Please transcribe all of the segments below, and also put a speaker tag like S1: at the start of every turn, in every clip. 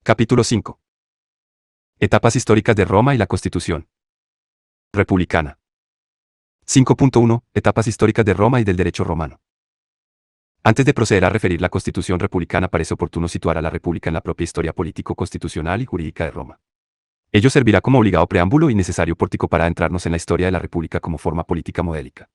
S1: Capítulo 5. Etapas históricas de Roma y la Constitución republicana. 5.1. Etapas históricas de Roma y del derecho romano. Antes de proceder a referir la Constitución republicana, parece oportuno situar a la República en la propia historia político-constitucional y jurídica de Roma. Ello servirá como obligado preámbulo y necesario pórtico para adentrarnos en la historia de la República como forma política modélica.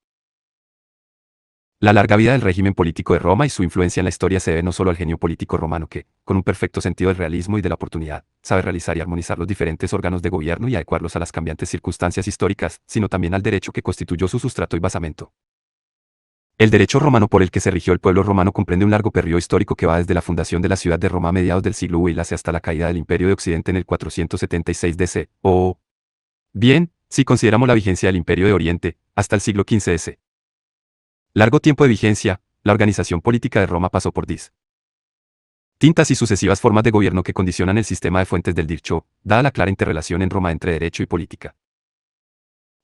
S1: La larga vida del régimen político de Roma y su influencia en la historia se debe no solo al genio político romano que, con un perfecto sentido del realismo y de la oportunidad, sabe realizar y armonizar los diferentes órganos de gobierno y adecuarlos a las cambiantes circunstancias históricas, sino también al derecho que constituyó su sustrato y basamento. El derecho romano por el que se rigió el pueblo romano comprende un largo periodo histórico que va desde la fundación de la ciudad de Roma a mediados del siglo I hasta la caída del Imperio de Occidente en el 476 DC, o bien, si consideramos la vigencia del Imperio de Oriente, hasta el siglo XV DC. Largo tiempo de vigencia, la organización política de Roma pasó por distintas y sucesivas formas de gobierno que condicionan el sistema de fuentes del dicho, dada la clara interrelación en Roma entre derecho y política.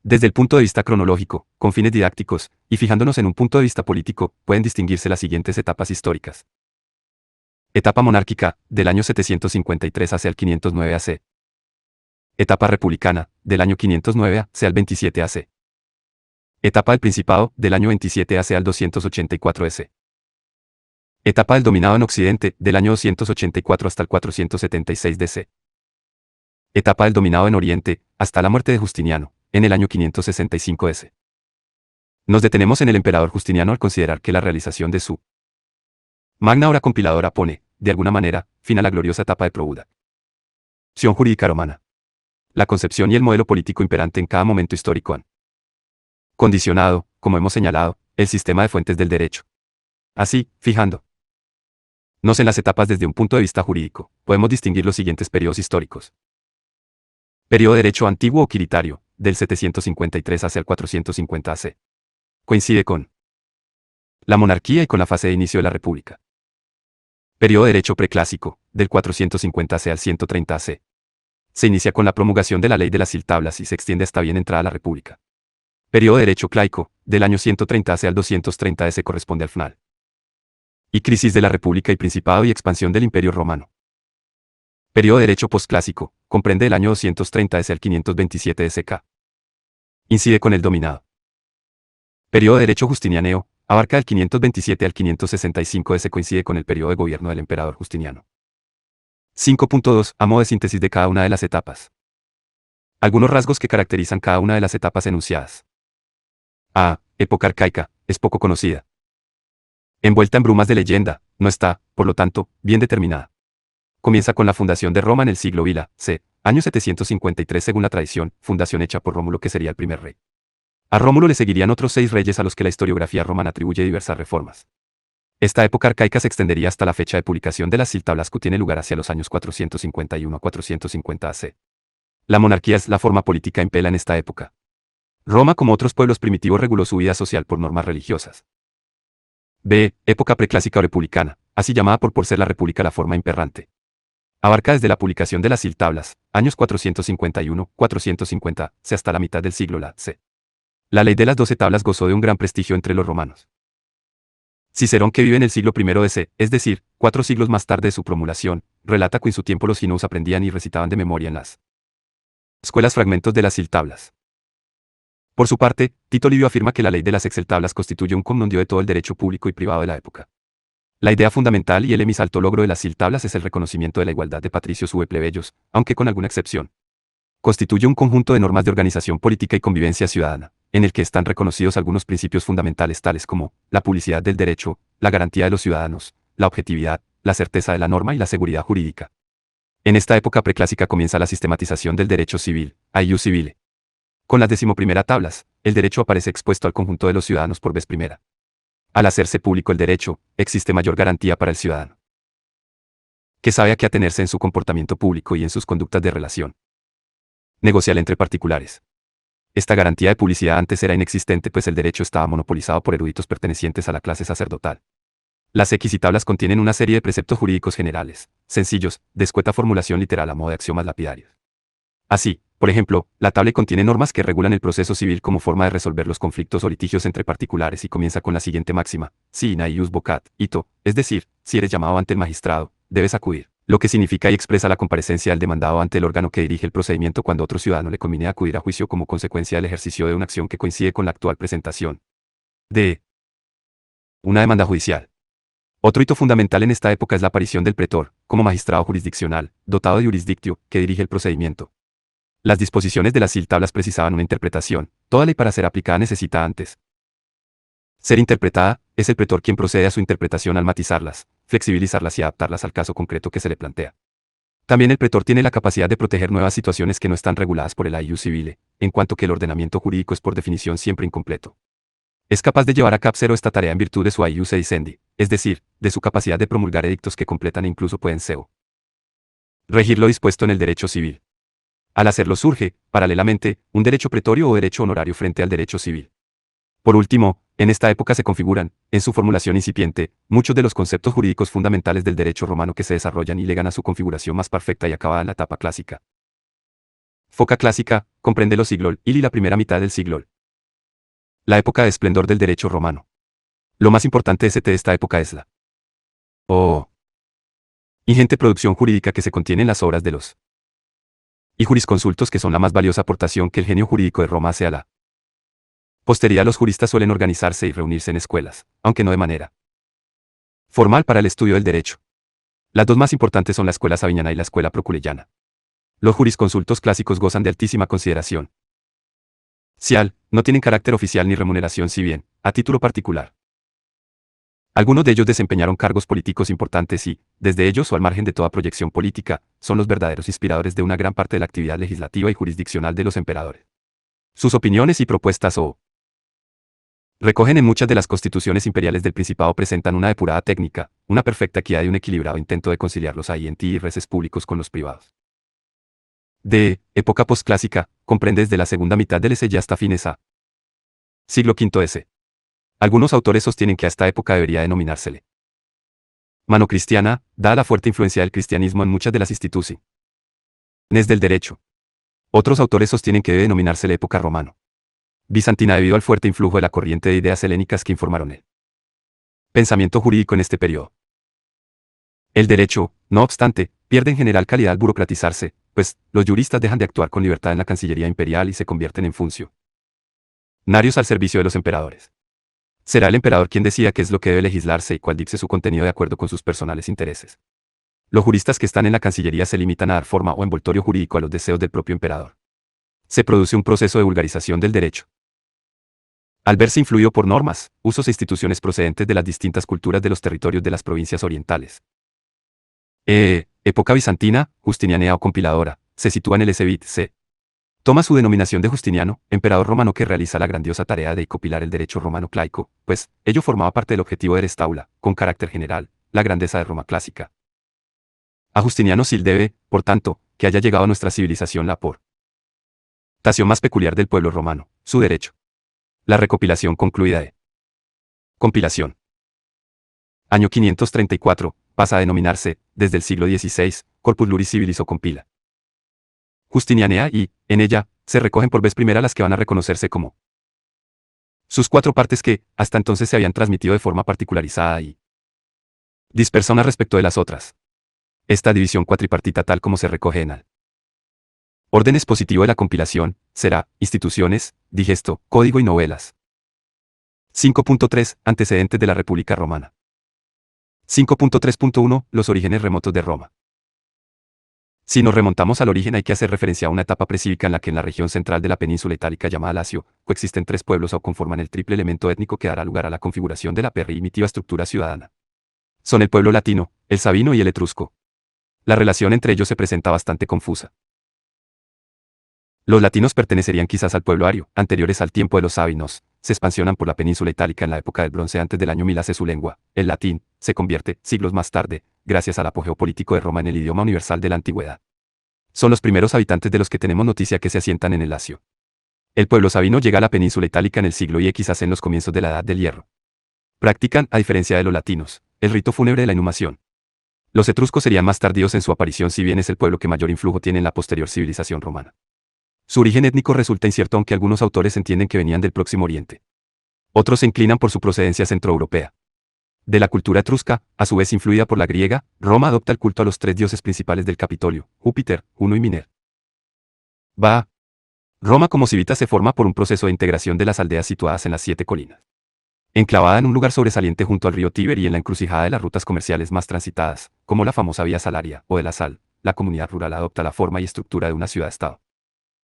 S1: Desde el punto de vista cronológico, con fines didácticos, y fijándonos en un punto de vista político, pueden distinguirse las siguientes etapas históricas. Etapa monárquica, del año 753 hacia el 509 AC. Etapa republicana, del año 509 hacia el 27 AC. Etapa del Principado, del año 27 AC al 284 S. Etapa del dominado en Occidente, del año 284 hasta el 476 DC. Etapa del dominado en Oriente, hasta la muerte de Justiniano, en el año 565 S. Nos detenemos en el emperador Justiniano al considerar que la realización de su magna obra compiladora pone, de alguna manera, fin a la gloriosa etapa de producción jurídica romana. La concepción y el modelo político imperante en cada momento histórico han condicionado, como hemos señalado, el sistema de fuentes del derecho. Así, fijándonos en las etapas desde un punto de vista jurídico, podemos distinguir los siguientes periodos históricos. Periodo de derecho antiguo o quiritario, del 753 hacia el 450 AC. Coincide con la monarquía y con la fase de inicio de la república. Periodo de derecho preclásico, del 450 AC al 130 AC. Se inicia con la promulgación de la ley de las Siltablas y se extiende hasta bien entrada la república. Periodo de derecho claico, del año 130 hacia el 230 se corresponde al final y crisis de la República y Principado y expansión del Imperio Romano. Periodo de derecho posclásico, comprende el año 230 hacia el 527 SK. Incide con el dominado. Periodo de derecho justinianeo, abarca del 527 al 565 coincide con el periodo de gobierno del emperador Justiniano. 5.2. A modo de síntesis de cada una de las etapas. Algunos rasgos que caracterizan cada una de las etapas enunciadas. A. Época arcaica, es poco conocida. Envuelta en brumas de leyenda, no está, por lo tanto, bien determinada. Comienza con la fundación de Roma en el siglo I, c. año 753 según la tradición, fundación hecha por Rómulo que sería el primer rey. A Rómulo le seguirían otros 6 reyes a los que la historiografía romana atribuye diversas reformas. Esta época arcaica se extendería hasta la fecha de publicación de las Siltablas que tiene lugar hacia los años 451 a 450 AC. La monarquía es la forma política en pela en esta época. Roma, como otros pueblos primitivos, reguló su vida social por normas religiosas. B. Época preclásica o republicana, así llamada por ser la república la forma imperante. Abarca desde la publicación de las Siltablas, años 451-450, hasta la mitad del siglo C. La ley de las 12 tablas gozó de un gran prestigio entre los romanos. Cicerón, que vive en el siglo I DC, es decir, 4 siglos más tarde de su promulgación, relata que en su tiempo los ginos aprendían y recitaban de memoria en las escuelas fragmentos de las Siltablas. Por su parte, Tito Livio afirma que la ley de las exceltablas constituye un compendio de todo el derecho público y privado de la época. La idea fundamental y el más alto logro de las Siltablas es el reconocimiento de la igualdad de patricios u plebeyos, aunque con alguna excepción. Constituye un conjunto de normas de organización política y convivencia ciudadana, en el que están reconocidos algunos principios fundamentales tales como la publicidad del derecho, la garantía de los ciudadanos, la objetividad, la certeza de la norma y la seguridad jurídica. En esta época preclásica comienza la sistematización del derecho civil, ius civile. Con las 11ª tablas, el derecho aparece expuesto al conjunto de los ciudadanos por vez primera. Al hacerse público el derecho, existe mayor garantía para el ciudadano, que sabe a qué atenerse en su comportamiento público y en sus conductas de relación negocial entre particulares. Esta garantía de publicidad antes era inexistente pues el derecho estaba monopolizado por eruditos pertenecientes a la clase sacerdotal. Las X y tablas contienen una serie de preceptos jurídicos generales, sencillos, de escueta formulación literal a modo de axiomas lapidarios. Así, por ejemplo, la tabla contiene normas que regulan el proceso civil como forma de resolver los conflictos o litigios entre particulares y comienza con la siguiente máxima: si in ius vocat, ito, es decir, si eres llamado ante el magistrado, debes acudir. lo que significa y expresa la comparecencia del demandado ante el órgano que dirige el procedimiento cuando otro ciudadano le conviene acudir a juicio como consecuencia del ejercicio de una acción que coincide con la actual presentación de una demanda judicial. Otro hito fundamental en esta época es la aparición del pretor, como magistrado jurisdiccional, dotado de jurisdictio, que dirige el procedimiento. Las disposiciones de las tablas precisaban una interpretación. Toda ley para ser aplicada necesita antes ser interpretada, es el pretor quien procede a su interpretación al matizarlas, flexibilizarlas y adaptarlas al caso concreto que se le plantea. También el pretor tiene la capacidad de proteger nuevas situaciones que no están reguladas por el ius civile, en cuanto que el ordenamiento jurídico es por definición siempre incompleto. Es capaz de llevar a cabo esta tarea en virtud de su ius edicendi, es decir, de su capacidad de promulgar edictos que completan e incluso pueden regir lo dispuesto en el derecho civil. Al hacerlo surge, paralelamente, un derecho pretorio o derecho honorario frente al derecho civil. Por último, en esta época se configuran, en su formulación incipiente, muchos de los conceptos jurídicos fundamentales del derecho romano que se desarrollan y llegan a su configuración más perfecta y acabada en la etapa clásica. Foca clásica, comprende los siglos y la primera mitad del siglo. La época de esplendor del derecho romano. Lo más importante de esta época es la ingente producción jurídica que se contiene en las obras de los y jurisconsultos, que son la más valiosa aportación que el genio jurídico de Roma hace a la posteridad. Los juristas suelen organizarse y reunirse en escuelas, aunque no de manera formal, para el estudio del derecho. Las dos más importantes son la escuela sabiniana y la escuela proculeyana. Los jurisconsultos clásicos gozan de altísima consideración social, no tienen carácter oficial ni remuneración, si bien, a título particular, algunos de ellos desempeñaron cargos políticos importantes y, desde ellos o al margen de toda proyección política, son los verdaderos inspiradores de una gran parte de la actividad legislativa y jurisdiccional de los emperadores. Sus opiniones y propuestas recogen en muchas de las constituciones imperiales del Principado presentan una depurada técnica, una perfecta equidad y un equilibrado intento de conciliar los y reses públicos con los privados. De época posclásica, comprende desde la segunda mitad del S y hasta fines a siglo V S. Algunos autores sostienen que a esta época debería denominársele mano cristiana, dada la fuerte influencia del cristianismo en muchas de las instituciones del derecho. Otros autores sostienen que debe denominarse época romano bizantina debido al fuerte influjo de la corriente de ideas helénicas que informaron el pensamiento jurídico en este periodo. El derecho, no obstante, pierde en general calidad al burocratizarse, pues los juristas dejan de actuar con libertad en la Cancillería imperial y se convierten en funcionarios al servicio de los emperadores. Será el emperador quien decida qué es lo que debe legislarse y cuál dicte su contenido de acuerdo con sus personales intereses. Los juristas que están en la Cancillería se limitan a dar forma o envoltorio jurídico a los deseos del propio emperador. Se produce un proceso de vulgarización del derecho. Al verse influido por normas, usos e instituciones procedentes de las distintas culturas de los territorios de las provincias orientales. Época bizantina, justiniana o compiladora, se sitúa en el S-Bit C. Toma su denominación de Justiniano, emperador romano que realiza la grandiosa tarea de copilar el derecho romano claico, pues ello formaba parte del objetivo de restaura, con carácter general, la grandeza de Roma clásica. A Justiniano se debe, por tanto, que haya llegado a nuestra civilización la aportación más peculiar del pueblo romano, su derecho. La recopilación concluida de compilación. Año 534, pasa a denominarse, desde el siglo XVI, Corpus Juris Civilis o compila Justinianea y, en ella, se recogen por vez primera las que van a reconocerse como sus cuatro partes que, hasta entonces se habían transmitido de forma particularizada y dispersa una respecto de las otras. Esta división cuatripartita, tal como se recoge en el orden expositivo de la compilación, será instituciones, digesto, código y novelas. 5.3 Antecedentes de la República Romana. 5.3.1 Los orígenes remotos de Roma. Si nos remontamos al origen, hay que hacer referencia a una etapa precívica en la que en la región central de la península itálica llamada Lacio, coexisten tres pueblos o conforman el triple elemento étnico que dará lugar a la configuración de la primitiva estructura ciudadana. Son el pueblo latino, el sabino y el etrusco. La relación entre ellos se presenta bastante confusa. Los latinos pertenecerían quizás al pueblo ario, anteriores al tiempo de los sabinos, se expansionan por la península itálica en la época del bronce antes del año 1000 hace su lengua, el latín, se convierte, siglos más tarde, gracias al apogeo político de Roma en el idioma universal de la antigüedad. Son los primeros habitantes de los que tenemos noticia que se asientan en el Lacio. El pueblo sabino llega a la península itálica en el siglo X hace en los comienzos de la Edad del Hierro. Practican, a diferencia de los latinos, el rito fúnebre de la inhumación. Los etruscos serían más tardíos en su aparición, si bien es el pueblo que mayor influjo tiene en la posterior civilización romana. Su origen étnico resulta incierto, aunque algunos autores entienden que venían del Próximo Oriente. Otros se inclinan por su procedencia centroeuropea. De la cultura etrusca, a su vez influida por la griega, Roma adopta el culto a los tres dioses principales del Capitolio, Júpiter, Juno y Minerva. Roma como civitas se forma por un proceso de integración de las aldeas situadas en las 7 colinas. Enclavada en un lugar sobresaliente junto al río Tíber y en la encrucijada de las rutas comerciales más transitadas, como la famosa Vía Salaria o de la Sal, la comunidad rural adopta la forma y estructura de una ciudad-estado.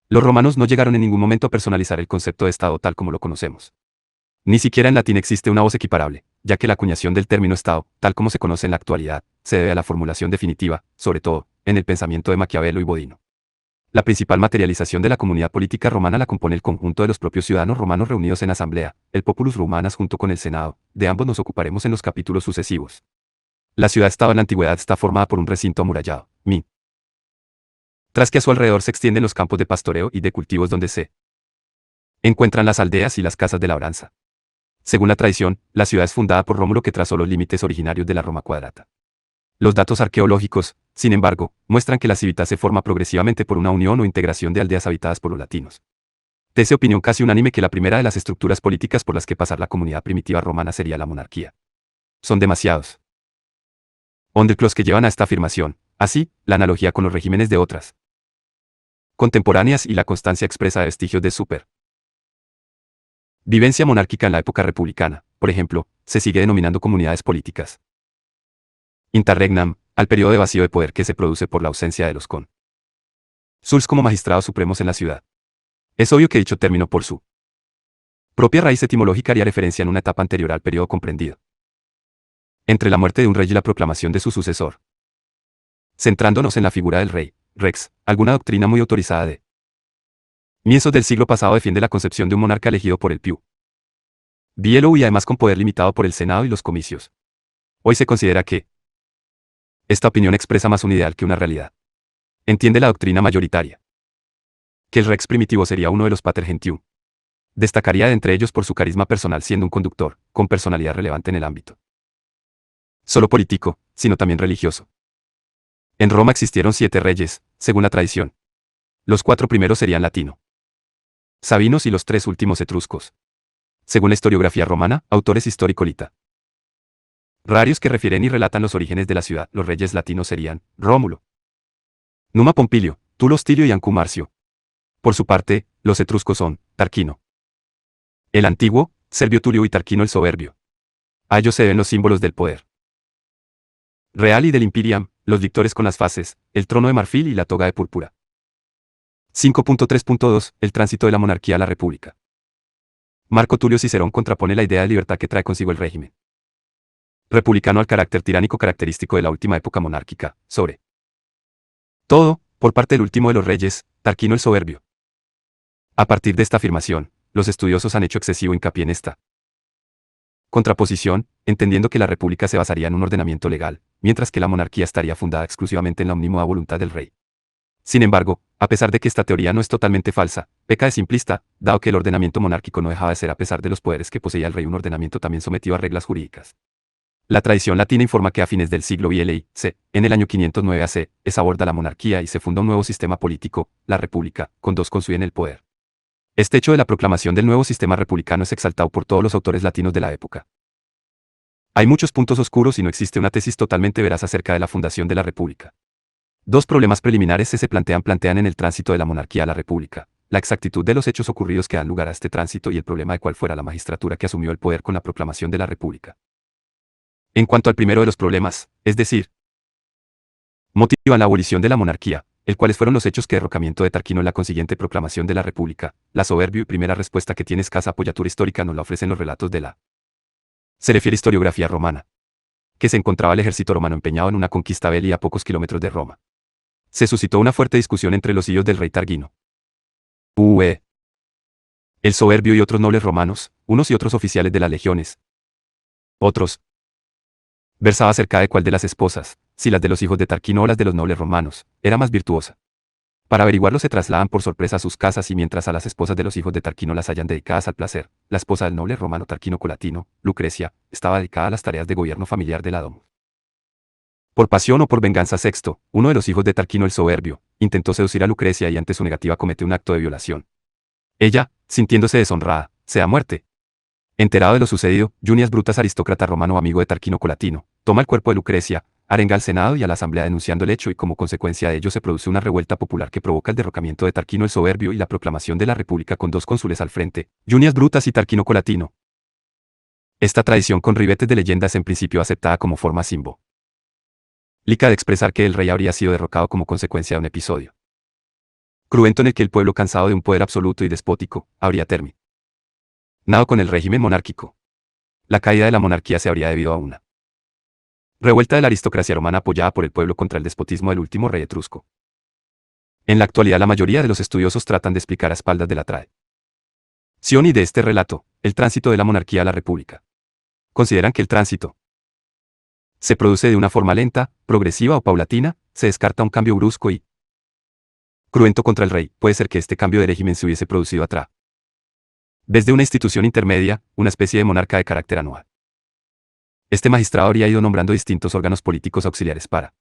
S1: Los romanos no llegaron en ningún momento a personalizar el concepto de Estado tal como lo conocemos. Ni siquiera en latín existe una voz equiparable, ya que la acuñación del término Estado, tal como se conoce en la actualidad, se debe a la formulación definitiva, sobre todo, en el pensamiento de Maquiavelo y Bodino. La principal materialización de la comunidad política romana la compone el conjunto de los propios ciudadanos romanos reunidos en asamblea, el populus romanus junto con el Senado. De ambos nos ocuparemos en los capítulos sucesivos. La ciudad-estado en la antigüedad está formada por un recinto amurallado, tras que a su alrededor se extienden los campos de pastoreo y de cultivos donde se encuentran las aldeas y las casas de labranza. Según la tradición, la ciudad es fundada por Rómulo que trazó los límites originarios de la Roma Quadrata. Los datos arqueológicos, sin embargo, muestran que la civitas se forma progresivamente por una unión o integración de aldeas habitadas por los latinos. Tese opinión casi unánime que la primera de las estructuras políticas por las que pasar la comunidad primitiva romana sería la monarquía. Son demasiados los que llevan a esta afirmación, así, la analogía con los regímenes de otras contemporáneas y la constancia expresa de vestigios de vivencia monárquica en la época republicana, por ejemplo, se sigue denominando comunidades políticas. Interregnam, al periodo de vacío de poder que se produce por la ausencia de los cónsules como magistrados supremos en la ciudad. Es obvio que dicho término por su propia raíz etimológica haría referencia en una etapa anterior al periodo comprendido entre la muerte de un rey y la proclamación de su sucesor. Centrándonos en la figura del rey, Rex, alguna doctrina muy autorizada de comienzos del siglo pasado defiende la concepción de un monarca elegido por el Piu Bielo y además con poder limitado por el Senado y los comicios. Hoy se considera que esta opinión expresa más un ideal que una realidad. Entiende la doctrina mayoritaria que el Rex primitivo sería uno de los Pater Gentium. Destacaría de entre ellos por su carisma personal siendo un conductor, con personalidad relevante en el ámbito solo político, sino también religioso. En Roma existieron 7 reyes, según la tradición. Los 4 primeros serían latino sabinos y los 3 últimos etruscos. Según la historiografía romana, autores histórico-lita rarios que refieren y relatan los orígenes de la ciudad, los reyes latinos serían Rómulo, Numa Pompilio, Tulo Hostilio y Ancu Marcio. Por su parte, los etruscos son Tarquino el Antiguo, Servio Tulio y Tarquino el Soberbio. A ellos se deben los símbolos del poder real y del imperium, los lictores con las fases, el trono de marfil y la toga de púrpura. 5.3.2 El tránsito de la monarquía a la república. Marco Tulio Cicerón contrapone la idea de libertad que trae consigo el régimen republicano al carácter tiránico característico de la última época monárquica, sobre todo, por parte del último de los reyes, Tarquino el Soberbio. A partir de esta afirmación, los estudiosos han hecho excesivo hincapié en esta contraposición, entendiendo que la república se basaría en un ordenamiento legal, mientras que la monarquía estaría fundada exclusivamente en la omnímoda voluntad del rey. Sin embargo, a pesar de que esta teoría no es totalmente falsa, peca de simplista, dado que el ordenamiento monárquico no dejaba de ser a pesar de los poderes que poseía el rey un ordenamiento también sometido a reglas jurídicas. La tradición latina informa que a fines del siglo VLI-C, en el año 509 AC, es aborda la monarquía y se funda un nuevo sistema político, la república, con 2 cónsules en el poder. Este hecho de la proclamación del nuevo sistema republicano es exaltado por todos los autores latinos de la época. Hay muchos puntos oscuros y no existe una tesis totalmente veraz acerca de la fundación de la república. 2 problemas preliminares se plantean en el tránsito de la monarquía a la república, la exactitud de los hechos ocurridos que dan lugar a este tránsito y el problema de cuál fuera la magistratura que asumió el poder con la proclamación de la república. En cuanto al primero de los problemas, es decir, motivan la abolición de la monarquía, el cuales fueron los hechos que derrocamiento de Tarquino en la consiguiente proclamación de la república, la soberbia y primera respuesta que tiene escasa apoyatura histórica nos la ofrecen los relatos de la se refiere historiografía romana, que se encontraba el ejército romano empeñado en una conquista bélica a pocos kilómetros de Roma. Se suscitó una fuerte discusión entre los hijos del rey Tarquino, el Soberbio y otros nobles romanos, unos y otros oficiales de las legiones. Otros versaba acerca de cuál de las esposas, si las de los hijos de Tarquino o las de los nobles romanos, era más virtuosa. Para averiguarlo se trasladan por sorpresa a sus casas y mientras a las esposas de los hijos de Tarquino las hayan dedicadas al placer, la esposa del noble romano Tarquino Colatino, Lucrecia, estaba dedicada a las tareas de gobierno familiar de la domus. Por pasión o por venganza Sexto, uno de los hijos de Tarquino el Soberbio, intentó seducir a Lucrecia y ante su negativa cometió un acto de violación. Ella, sintiéndose deshonrada, se da muerte. Enterado de lo sucedido, Junias Brutus, aristócrata romano amigo de Tarquino Colatino, toma el cuerpo de Lucrecia, arenga al Senado y a la Asamblea denunciando el hecho, y como consecuencia de ello se produce una revuelta popular que provoca el derrocamiento de Tarquino el Soberbio y la proclamación de la República con dos cónsules al frente, Junias Brutus y Tarquino Colatino. Esta tradición con ribetes de leyenda es en principio aceptada como forma simbólica de expresar que el rey habría sido derrocado como consecuencia de un episodio cruento en el que el pueblo, cansado de un poder absoluto y despótico, habría terminado con el régimen monárquico. La caída de la monarquía se habría debido a una revuelta de la aristocracia romana apoyada por el pueblo contra el despotismo del último rey etrusco. En la actualidad la mayoría de los estudiosos tratan de explicar a espaldas de la tradición y de este relato, el tránsito de la monarquía a la república. Consideran que el tránsito se produce de una forma lenta, progresiva o paulatina, se descarta un cambio brusco y cruento contra el rey. Puede ser que este cambio de régimen se hubiese producido atrás desde una institución intermedia, una especie de monarca de carácter anual. Este magistrado habría ido nombrando distintos órganos políticos auxiliares para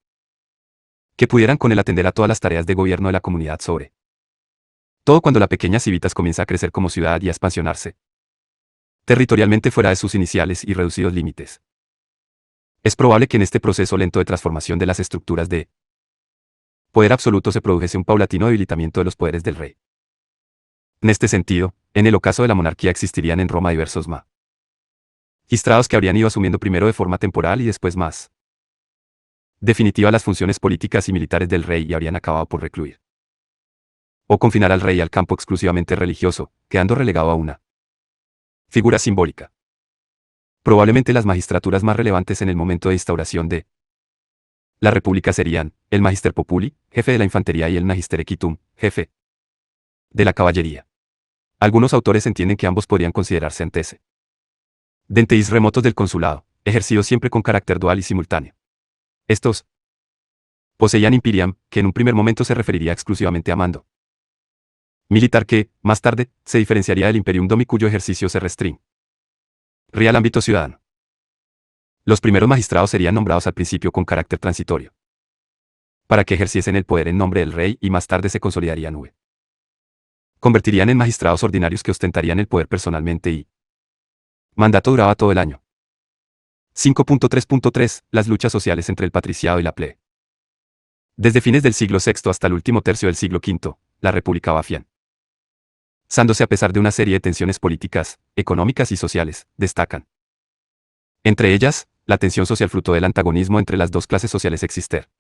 S1: que pudieran con él atender a todas las tareas de gobierno de la comunidad, sobre todo cuando la pequeña Civitas comienza a crecer como ciudad y a expansionarse territorialmente fuera de sus iniciales y reducidos límites. Es probable que en este proceso lento de transformación de las estructuras de poder absoluto se produjese un paulatino debilitamiento de los poderes del rey. En este sentido, en el ocaso de la monarquía existirían en Roma diversos magistrados que habrían ido asumiendo primero de forma temporal y después más definitiva las funciones políticas y militares del rey y habrían acabado por recluir o confinar al rey al campo exclusivamente religioso, quedando relegado a una figura simbólica. Probablemente las magistraturas más relevantes en el momento de instauración de la república serían el Magister Populi, jefe de la infantería, y el Magister Equitum, jefe de la caballería. Algunos autores entienden que ambos podrían considerarse antecedentes remotos del consulado, ejercido siempre con carácter dual y simultáneo. Estos poseían imperium, que en un primer momento se referiría exclusivamente a mando militar, que, más tarde, se diferenciaría del imperium domi, cuyo ejercicio se restringe al ámbito ciudadano. Los primeros magistrados serían nombrados al principio con carácter transitorio, para que ejerciesen el poder en nombre del rey, y más tarde se consolidarían convertirían en magistrados ordinarios que ostentarían el poder personalmente y mandato duraba todo el año. 5.3.3 Las luchas sociales entre el patriciado y la plebe. Desde fines del siglo VI hasta el último tercio del siglo V, la república va afianzándose a pesar de una serie de tensiones políticas, económicas y sociales, destacan entre ellas, la tensión social fruto del antagonismo entre las dos clases sociales existentes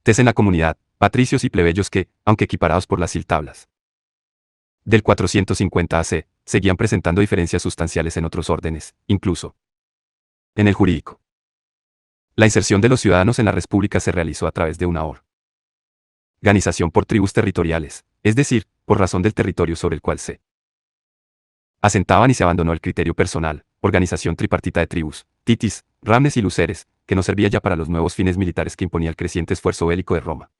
S1: en la comunidad, patricios y plebeyos que, aunque equiparados por las tablas del 450 AC, seguían presentando diferencias sustanciales en otros órdenes, incluso en el jurídico. La inserción de los ciudadanos en la república se realizó a través de una organización por tribus territoriales, es decir, por razón del territorio sobre el cual se asentaban, y se abandonó el criterio personal, organización tripartita de tribus, titis, ramnes y luceres, que no servía ya para los nuevos fines militares que imponía el creciente esfuerzo bélico de Roma.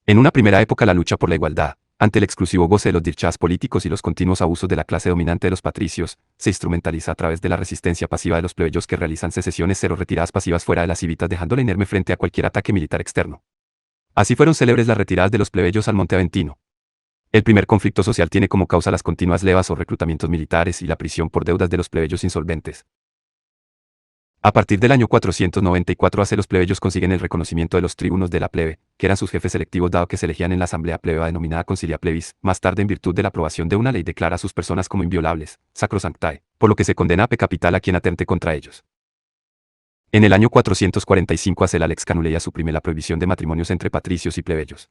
S1: En una primera época la lucha por la igualdad, ante el exclusivo goce de los dirchas políticos y los continuos abusos de la clase dominante de los patricios, se instrumentaliza a través de la resistencia pasiva de los plebeyos que realizan secesiones cero retiradas pasivas fuera de las civitas, dejándola inerme frente a cualquier ataque militar externo. Así fueron célebres las retiradas de los plebeyos al Monte Aventino. El primer conflicto social tiene como causa las continuas levas o reclutamientos militares y la prisión por deudas de los plebeyos insolventes. A partir del año 494 AC los plebeyos consiguen el reconocimiento de los tribunos de la plebe, que eran sus jefes electivos dado que se elegían en la asamblea plebea denominada Concilia Plebis. Más tarde, en virtud de la aprobación de una ley, declara a sus personas como inviolables, sacrosanctae, por lo que se condena a pe capital a quien atente contra ellos. En el año 445 AC la Lex Canuleia suprime la prohibición de matrimonios entre patricios y plebeyos.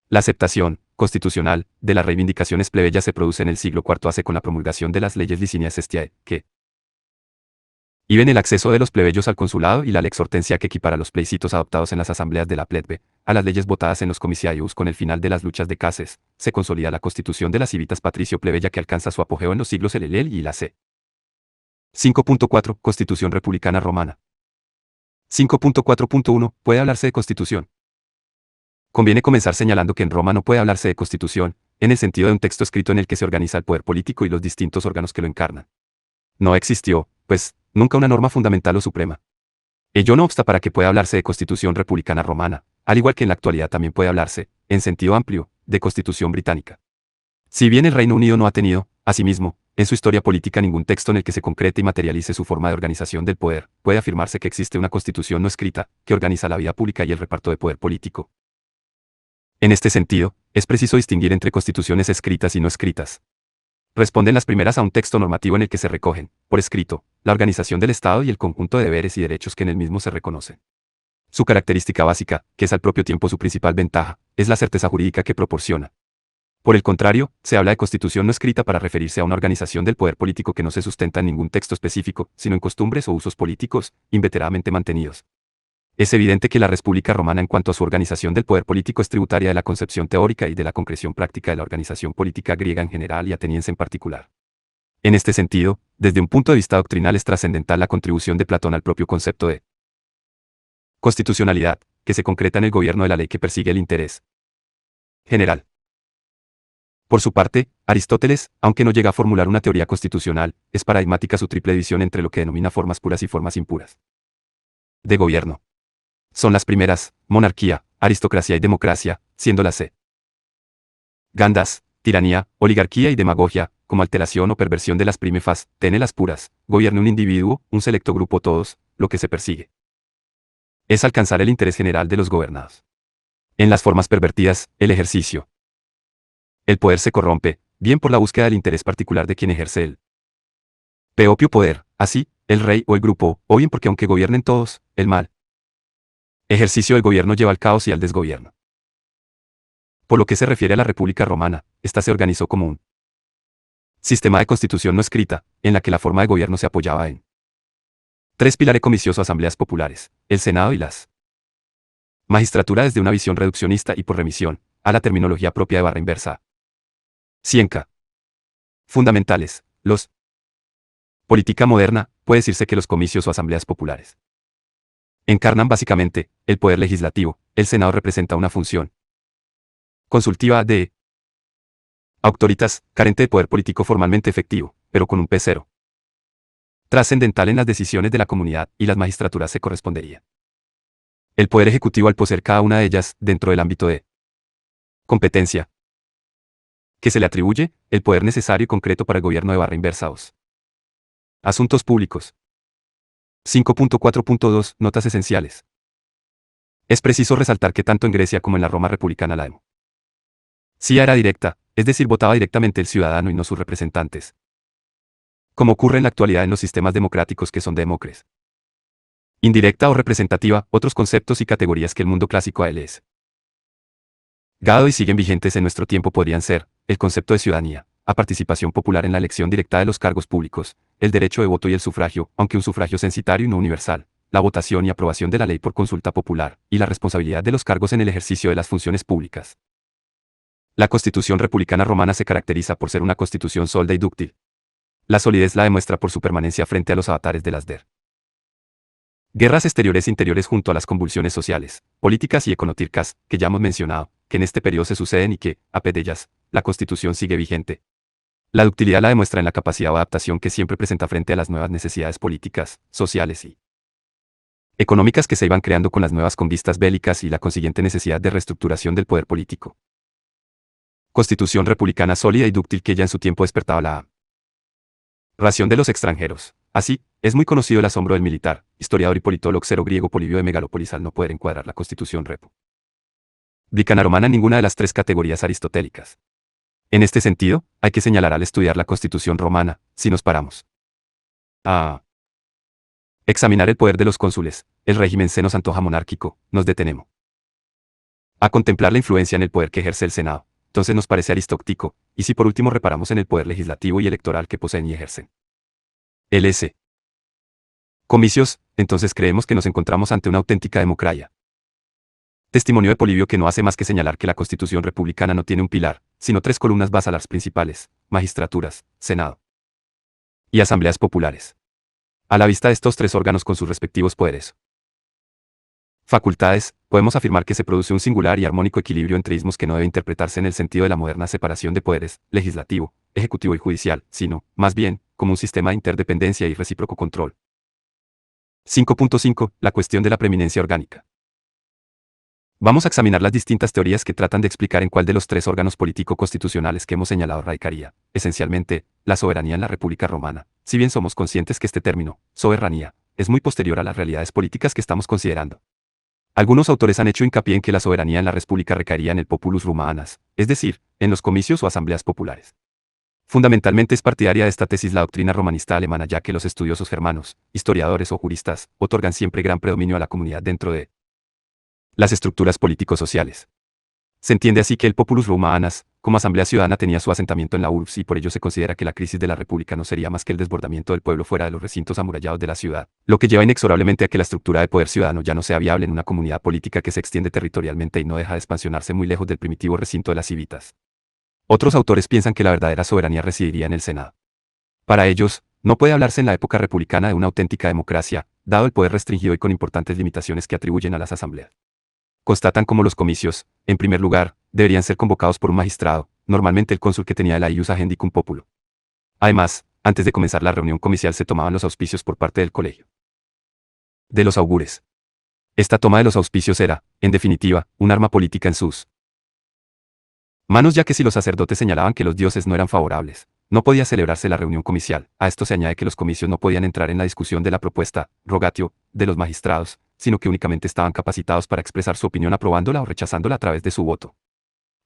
S1: La aceptación constitucional de las reivindicaciones plebeyas se produce en el siglo IV AC con la promulgación de las leyes Liciniae Sestiae, que inhiben el acceso de los plebeyos al consulado, y la Lex Hortensia, que equipara los plebiscitos adoptados en las asambleas de la plebe a las leyes votadas en los comiciarios. Con el final de las luchas de Cases, se consolida la constitución de las civitas patricio-plebeya, que alcanza su apogeo en los siglos LL y la C. 5.4 Constitución republicana romana. 5.4.1 Puede hablarse de constitución. Conviene comenzar señalando que en Roma no puede hablarse de constitución, en el sentido de un texto escrito en el que se organiza el poder político y los distintos órganos que lo encarnan. No existió, pues, nunca una norma fundamental o suprema. Ello no obsta para que pueda hablarse de constitución republicana romana, al igual que en la actualidad también puede hablarse, en sentido amplio, de constitución británica. Si bien el Reino Unido no ha tenido, asimismo, En su historia política ningún texto en el que se concrete y materialice su forma de organización del poder puede afirmarse que existe una constitución no escrita que organiza la vida pública y el reparto de poder político. En este sentido, es preciso distinguir entre constituciones escritas y no escritas. Responden las primeras a un texto normativo en el que se recogen, por escrito, la organización del Estado y el conjunto de deberes y derechos que en el mismo se reconocen. Su característica básica, que es al propio tiempo su principal ventaja, es la certeza jurídica que proporciona. Por el contrario, se habla de constitución no escrita para referirse a una organización del poder político que no se sustenta en ningún texto específico, sino en costumbres o usos políticos, inveteradamente mantenidos. Es evidente que la República Romana en cuanto a su organización del poder político es tributaria de la concepción teórica y de la concreción práctica de la organización política griega en general y ateniense en particular. En este sentido, desde un punto de vista doctrinal es trascendental la contribución de Platón al propio concepto de constitucionalidad, que se concreta en el gobierno de la ley que persigue el interés general. Por su parte, Aristóteles, aunque no llega a formular una teoría constitucional, es paradigmática su triple división entre lo que denomina formas puras y formas impuras de gobierno. Son las primeras, monarquía, aristocracia y democracia, siendo las segundas, tiranía, oligarquía y demagogia, como alteración o perversión de las primefas, tiene las puras, gobierne un individuo, un selecto grupo todos, lo que se persigue es alcanzar el interés general de los gobernados. En las formas pervertidas, el ejercicio. El poder se corrompe, bien por la búsqueda del interés particular de quien ejerce el propio poder, así, el rey o el grupo, o bien porque aunque gobiernen todos, el mal ejercicio del gobierno lleva al caos y al desgobierno. Por lo que se refiere a la República Romana, ésta se organizó como un sistema de constitución no escrita, en la que la forma de gobierno se apoyaba en tres pilares comicios o asambleas populares, el Senado y las magistratura desde una visión reduccionista y por remisión, a la terminología propia de barra inversa. Cienca. Fundamentales, los política moderna, puede decirse que los comicios o asambleas populares encarnan básicamente el poder legislativo. El Senado representa una función consultiva de autoritas, carente de poder político formalmente efectivo, pero con un peso trascendental en las decisiones de la comunidad, y las magistraturas se correspondería el poder ejecutivo al poseer cada una de ellas dentro del ámbito de competencia que se le atribuye, el poder necesario y concreto para el gobierno de barra inversaos. Asuntos públicos. 5.4.2 Notas esenciales. Es preciso resaltar que tanto en Grecia como en la Roma republicana la democracia era directa, es decir, votaba directamente el ciudadano y no sus representantes. Como ocurre en la actualidad en los sistemas democráticos que son democracia indirecta o representativa, otros conceptos y categorías que el mundo clásico a él es gado y siguen vigentes en nuestro tiempo podrían ser, el concepto de ciudadanía, a participación popular en la elección directa de los cargos públicos, el derecho de voto y el sufragio, aunque un sufragio censitario y no universal, la votación y aprobación de la ley por consulta popular, y la responsabilidad de los cargos en el ejercicio de las funciones públicas. La Constitución republicana romana se caracteriza por ser una constitución sólida y dúctil. La solidez la demuestra por su permanencia frente a los avatares de las guerras exteriores e interiores junto a las convulsiones sociales, políticas y económicas, que ya hemos mencionado, que en este periodo se suceden y que, a pesar de ellas, la Constitución sigue vigente. La ductilidad la demuestra en la capacidad de adaptación que siempre presenta frente a las nuevas necesidades políticas, sociales y económicas que se iban creando con las nuevas conquistas bélicas y la consiguiente necesidad de reestructuración del poder político. Constitución republicana sólida y dúctil que ya en su tiempo despertaba la ración de los extranjeros. Así, es muy conocido el asombro del militar, historiador y politólogo griego Polibio de Megalópolis al no poder encuadrar la Constitución republicana romana en ninguna de las tres categorías aristotélicas. En este sentido, hay que señalar al estudiar la Constitución romana, si nos paramos a examinar el poder de los cónsules, el régimen se nos antoja monárquico, nos detenemos a contemplar la influencia en el poder que ejerce el Senado, entonces nos parece aristóctico, y si por último reparamos en el poder legislativo y electoral que poseen y ejercen LS. Comicios, entonces creemos que nos encontramos ante una auténtica democracia. Testimonio de Polibio que no hace más que señalar que la Constitución republicana no tiene un pilar, sino tres columnas basales principales, magistraturas, Senado y asambleas populares. A la vista de estos tres órganos con sus respectivos poderes, facultades, podemos afirmar que se produce un singular y armónico equilibrio entre ismos que no debe interpretarse en el sentido de la moderna separación de poderes, legislativo, ejecutivo y judicial, sino, más bien, como un sistema de interdependencia y recíproco control. 5.5 La cuestión de la preeminencia orgánica. Vamos a examinar las distintas teorías que tratan de explicar en cuál de los tres órganos político-constitucionales que hemos señalado radicaría, esencialmente, la soberanía en la República Romana, si bien somos conscientes que este término, soberanía, es muy posterior a las realidades políticas que estamos considerando. Algunos autores han hecho hincapié en que la soberanía en la República recaería en el populus romanas, es decir, en los comicios o asambleas populares. Fundamentalmente es partidaria de esta tesis la doctrina romanista alemana, ya que los estudiosos germanos, historiadores o juristas, otorgan siempre gran predominio a la comunidad dentro de las estructuras político-sociales. Se entiende así que el populus romanas, como asamblea ciudadana, tenía su asentamiento en la urbs y por ello se considera que la crisis de la república no sería más que el desbordamiento del pueblo fuera de los recintos amurallados de la ciudad, lo que lleva inexorablemente a que la estructura de poder ciudadano ya no sea viable en una comunidad política que se extiende territorialmente y no deja de expansionarse muy lejos del primitivo recinto de las civitas. Otros autores piensan que la verdadera soberanía residiría en el Senado. Para ellos, no puede hablarse en la época republicana de una auténtica democracia, dado el poder restringido y con importantes limitaciones que atribuyen a las asambleas. Constatan como los comicios, en primer lugar, deberían ser convocados por un magistrado, normalmente el cónsul que tenía el ius agendicum populo. Además, antes de comenzar la reunión comicial se tomaban los auspicios por parte del colegio de los augures. Esta toma de los auspicios era, en definitiva, un arma política en sus manos, ya que si los sacerdotes señalaban que los dioses no eran favorables, no podía celebrarse la reunión comicial. A esto se añade que los comicios no podían entrar en la discusión de la propuesta, rogatio, de los magistrados, sino que únicamente estaban capacitados para expresar su opinión aprobándola o rechazándola a través de su voto.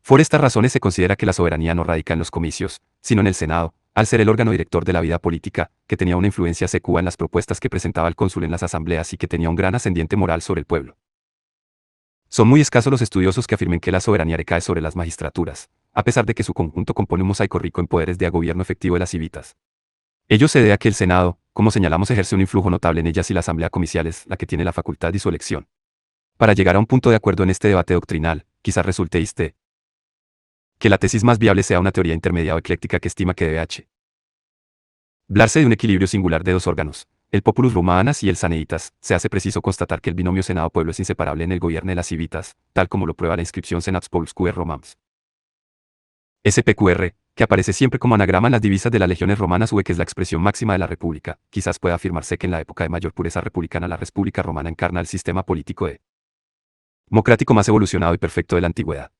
S1: Por estas razones se considera que la soberanía no radica en los comicios, sino en el Senado, al ser el órgano director de la vida política, que tenía una influencia secua en las propuestas que presentaba el cónsul en las asambleas y que tenía un gran ascendiente moral sobre el pueblo. Son muy escasos los estudiosos que afirmen que la soberanía recae sobre las magistraturas, a pesar de que su conjunto compone un mosaico rico en poderes de gobierno efectivo de las civitas. Ello se debe a que el Senado, como señalamos, ejerce un influjo notable en ellas y la asamblea comicial es la que tiene la facultad y su elección. Para llegar a un punto de acuerdo en este debate doctrinal, quizás resulte que la tesis más viable sea una teoría intermedia o ecléctica que estima que debe hablarse de un equilibrio singular de dos órganos, el populus romanas y el saneitas. Se hace preciso constatar que el binomio Senado-Pueblo es inseparable en el gobierno de las civitas, tal como lo prueba la inscripción Senats Paulus QR Romans. SPQR, que aparece siempre como anagrama en las divisas de las legiones romanas que es la expresión máxima de la república. Quizás pueda afirmarse que en la época de mayor pureza republicana la república romana encarna el sistema político democrático más evolucionado y perfecto de la antigüedad.